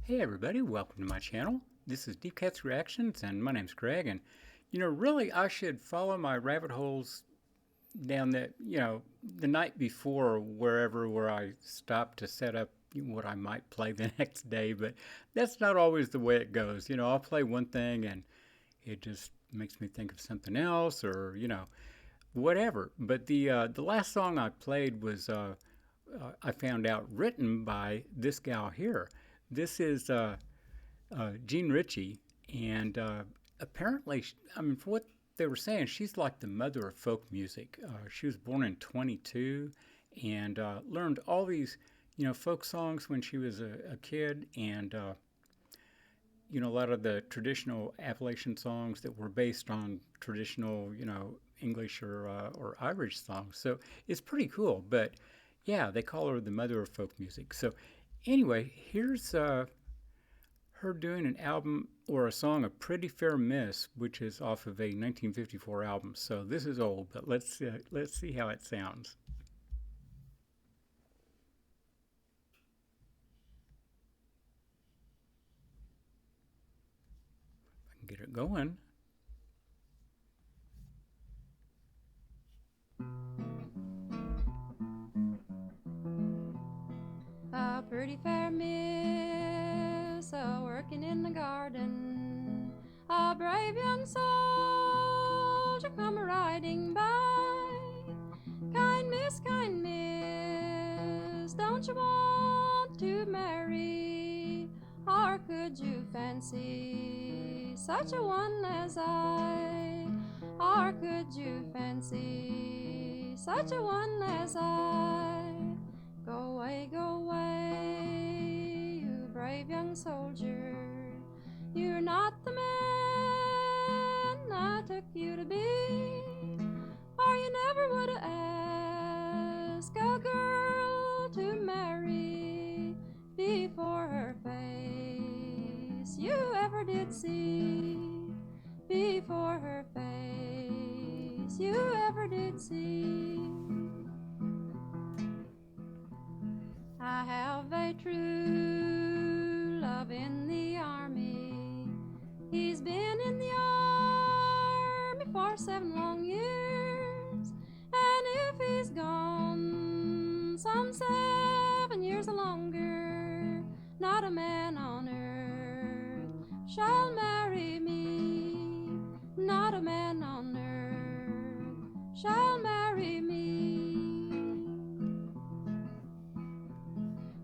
Hey everybody, welcome to my channel. This is Deep Cuts Reactions and my name's Greg, and really I should follow my rabbit holes down the night before where I stop to set up what I might play the next day, but that's not always the way it goes. I'll play one thing and it just makes me think of something else or whatever. But the last song I played was I found out written by this gal here. This is Jean Ritchie, and apparently, I mean, for what they were saying, she's like the mother of folk music. She was born in 22 and learned all these, folk songs when she was a kid, and a lot of the traditional Appalachian songs that were based on traditional, English or Irish songs. So it's pretty cool. But yeah, they call her the mother of folk music. So anyway, here's her doing an album or a song, A Pretty Fair Miss, which is off of a 1954 album. So this is old, but let's see how it sounds. I can get it going. A pretty fair miss, a working in the garden. A brave young soldier come riding by. Kind miss, don't you want to marry? Or could you fancy such a one as I? Or could you fancy such a one as I? Go away, you brave young soldier. You're not the man I took you to be, or you never would ask a girl to marry before her face you ever did see, before her face you ever did see. I have a true love in the army. He's been in the army for 7 long years, and if he's gone some 7 years or longer, not a man on earth shall marry me. Not a man on earth shall marry me.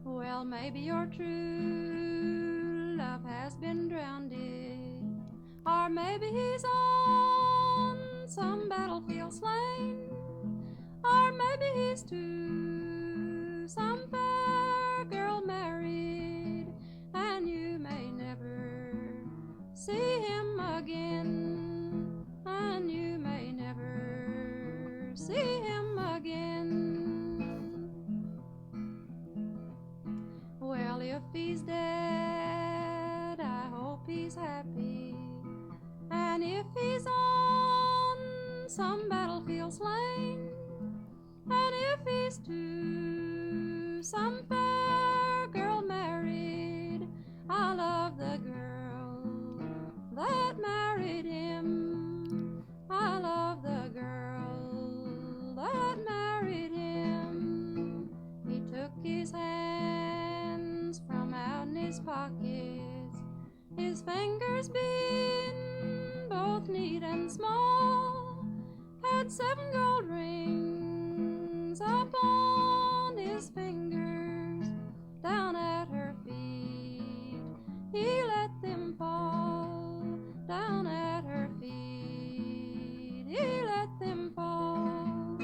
Well, maybe your true love has been drowned, or maybe he's on some battlefield slain, or maybe he's to some fair girl married, and you may never see him again, and you may never see him again. Well, if he's dead, I hope he's happy. And if he's on some battlefield slain, and if he's to some fair girl married, I love the girl that married him. I love the girl that married him. He took his hands from out in his pockets, his fingers being both neat and small, had 7 gold rings upon his fingers. Down at her feet he let them fall. Down at her feet he let them fall.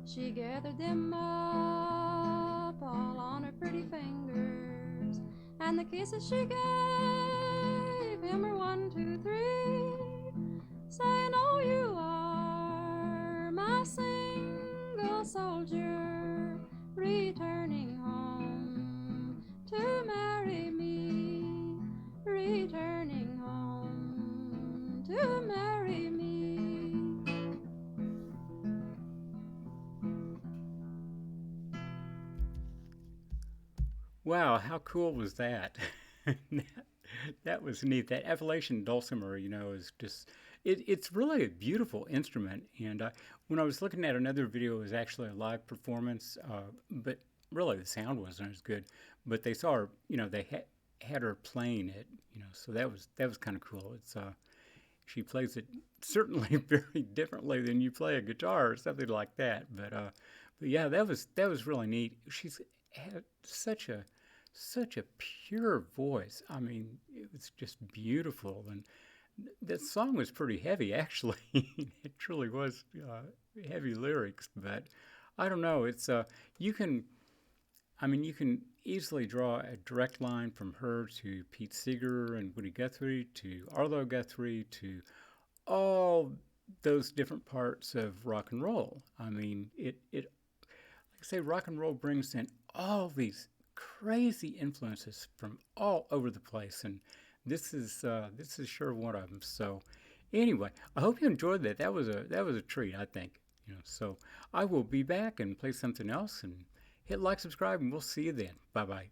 She gathered them up all on her pretty fingers, and the kisses she gave him were 1, 2, 3, saying, oh, you are my single soldier, returning home to marry me, returning home to marry me. Wow, how cool was that? That was neat. That Appalachian dulcimer, is just it's really a beautiful instrument. And when I was looking at another video, it was actually a live performance, but really the sound wasn't as good. But they saw her, had her playing it, so that was kind of cool. It's she plays it certainly very differently than you play a guitar or something like that. But yeah, that was really neat. She's had such a pure voice. I mean, it was just beautiful, and that song was pretty heavy, actually. It truly was heavy lyrics, but I don't know. It's you can, I mean, you can easily draw a direct line from her to Pete Seeger and Woody Guthrie to Arlo Guthrie to all those different parts of rock and roll. I mean, like I say, rock and roll brings in all these crazy influences from all over the place, and this is sure one of them. So, anyway, I hope you enjoyed that. That was a treat, I think. So I will be back and play something else, and hit like, subscribe, and we'll see you then. Bye bye.